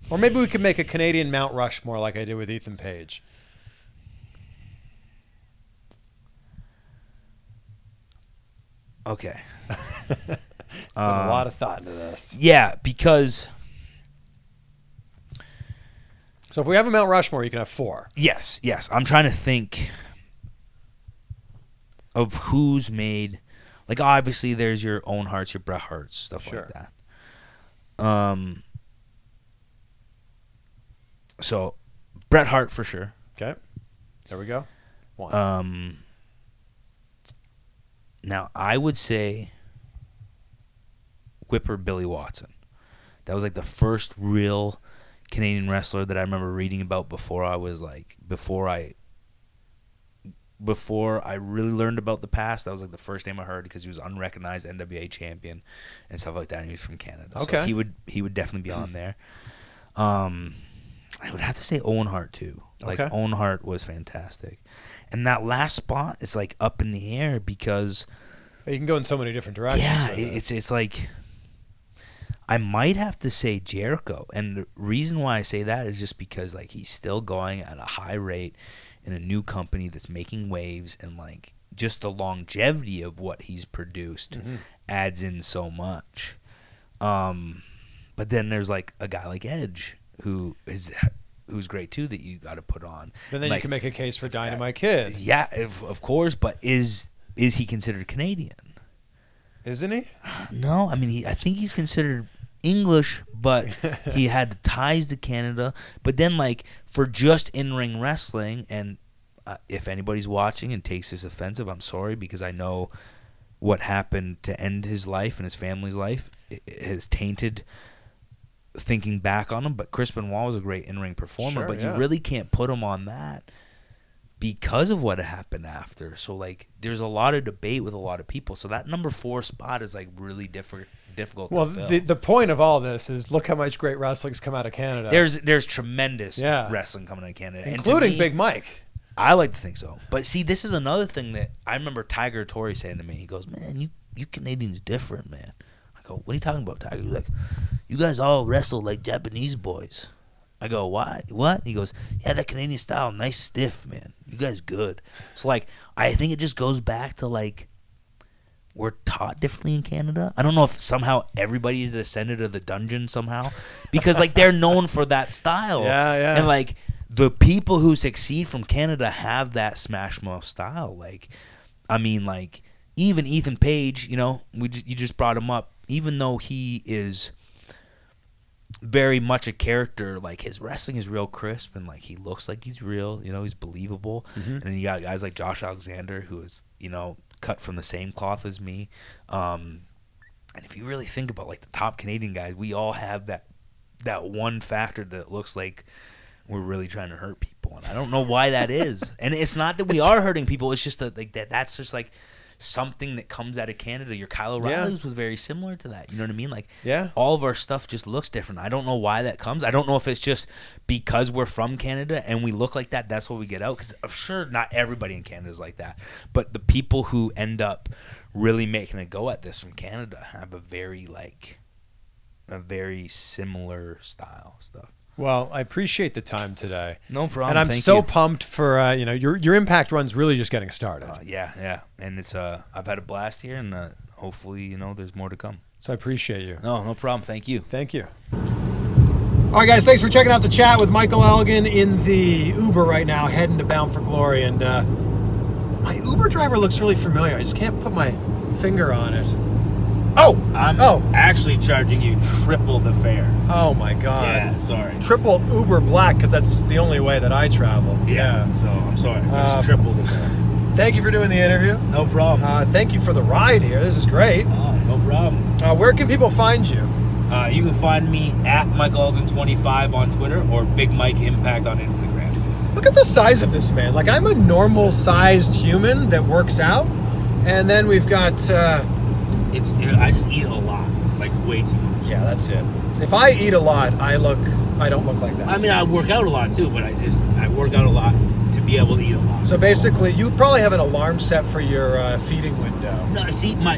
Or maybe we could make a Canadian Mount Rushmore like I did with Ethan Page. Okay. Put a lot of thought into this. Yeah, because... So if we have a Mount Rushmore, you can have 4. Yes. I'm trying to think of who's made... Like, obviously, there's your Owen Harts, your Bret Harts, stuff like that. So, Bret Hart for sure. Okay. There we go. 1. Now, I would say... Whipper Billy Watson. That was like the first real Canadian wrestler that I remember reading about before I before I really learned about the past, that was like the first name I heard because he was unrecognized NWA champion and stuff like that. And he was from Canada. Okay. So he would definitely be on there. I would have to say Owen Hart too. Like Okay. Owen Hart was fantastic. And that last spot is like up in the air because You can go in so many different directions. yeah, with it. it's like I might have to say Jericho. And the reason why I say that is just because like he's still going at a high rate in a new company that's making waves, and like just the longevity of what he's produced adds in so much. But then there's like a guy like Edge who's great too that you got to put on. But then like, you can make a case for Dynamite Kid. Yeah, of course. But is he considered Canadian? Isn't he? No, I mean I think he's considered English, but he had ties to Canada. But then, like, for just in-ring wrestling, and if anybody's watching and takes this offensive, I'm sorry, because I know what happened to end his life and his family's life. It has tainted thinking back on him. But Chris Benoit was a great in-ring performer, Sure, but yeah. you really can't put him on that because of what happened after. So, like, there's a lot of debate with a lot of people. So that number 4 spot is, like, really difficult Well, to fill. the point of all this is look how much great wrestling's come out of Canada. There's tremendous Yeah. wrestling coming out of Canada. And to including me, Big Mike. I like to think so. But see, this is another thing that I remember Tiger Torrey saying to me. He goes, man, you Canadians different, man. I go, what are you talking about, Tiger? He's like, you guys all wrestle like Japanese boys. I go, why? What? He goes, yeah, that Canadian style, nice stiff, man. You guys good. So, like, I think it just goes back to, like, we're taught differently in Canada. I don't know if somehow everybody is descended of the dungeon somehow. Because, like, they're known for that style. Yeah. And, like, the people who succeed from Canada have that Smash Mouth style. Like, I mean, like, even Ethan Page, you know, you just brought him up. Even though he is very much a character, like, his wrestling is real crisp and, like, he looks like he's real, you know, he's believable. And then you got guys like Josh Alexander, who is, you know, cut from the same cloth as me. And if you really think about, like, the top Canadian guys, we all have that one factor that looks like we're really trying to hurt people. And I don't know why that is. And it's not that we are hurting people, it's just that, like, that's just, like, something that comes out of Canada. Your Kyle O'Reilly's was very similar to that. You know what I mean? Like, all of our stuff just looks different. I don't know why that comes. I don't know if it's just because we're from Canada and we look like that, that's what we get out. Because I'm sure not everybody in Canada is like that. But the people who end up really making a go at this from Canada have a very similar style stuff. Well, I appreciate the time today. No problem. And I'm Thank so you. pumped for your Impact run's really just getting started. Yeah. And it's I've had a blast here, and hopefully, you know, there's more to come. So I appreciate you. No problem. Thank you. Thank you. All right, guys, thanks for checking out the chat with Michael Elgin in the Uber right now, heading to Bound for Glory. And my Uber driver looks really familiar. I just can't put my finger on it. I'm actually charging you triple the fare. Oh my God. Yeah, sorry. Triple Uber Black, because that's the only way that I travel. Yeah. So I'm sorry. It's triple the fare. Thank you for doing the interview. No problem. Thank you for the ride here. This is great. Oh, no problem. Where can people find you? You can find me at MichaelElgin25 on Twitter or Big Mike Impact on Instagram. Look at the size of this man. Like, I'm a normal-sized human that works out, and then we've got... I just eat a lot, like way too much. Yeah, that's it. If I eat a lot, I don't look like that. I mean, I work out a lot too, but I work out a lot to be able to eat a lot. So basically, you probably have an alarm set for your feeding window. No, see, my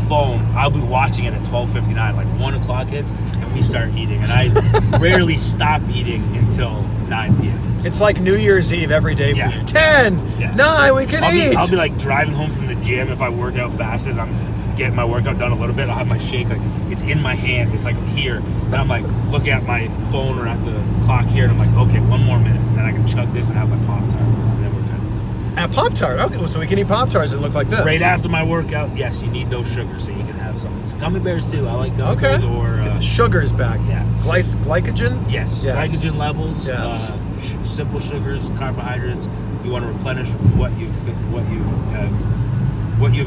phone, I'll be watching it at 12:59, like 1 o'clock hits, and we start eating, and I rarely stop eating until 9 p.m. It's like New Year's Eve every day for you. 10, 9, we can eat. I'll be like driving home from the gym if I work out fast and I'm getting my workout done a little bit. I'll have my shake, like it's in my hand. It's like here. And I'm like looking at my phone or at the clock here, and I'm like, okay, 1 more minute. And then I can chug this and have my Pop-Tart. And then we're done. A Pop-Tart. Okay, so we can eat Pop-Tarts that look like this. Right after my workout, yes, you need those sugars so you can have some. It's gummy bears too. I like gummy bears or... Get the sugars back. Yeah. Glycogen? Yes. Glycogen levels. Yes. Simple sugars, carbohydrates. You want to replenish what you've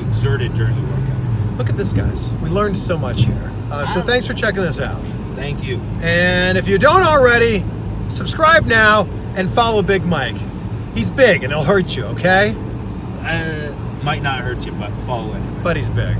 exerted during your workout. Look at this, guys. We learned so much here. So thanks for checking this out. Thank you. And if you don't already, subscribe now and follow Big Mike. He's big and he'll hurt you, okay? Might not hurt you, but follow anyway. But he's big.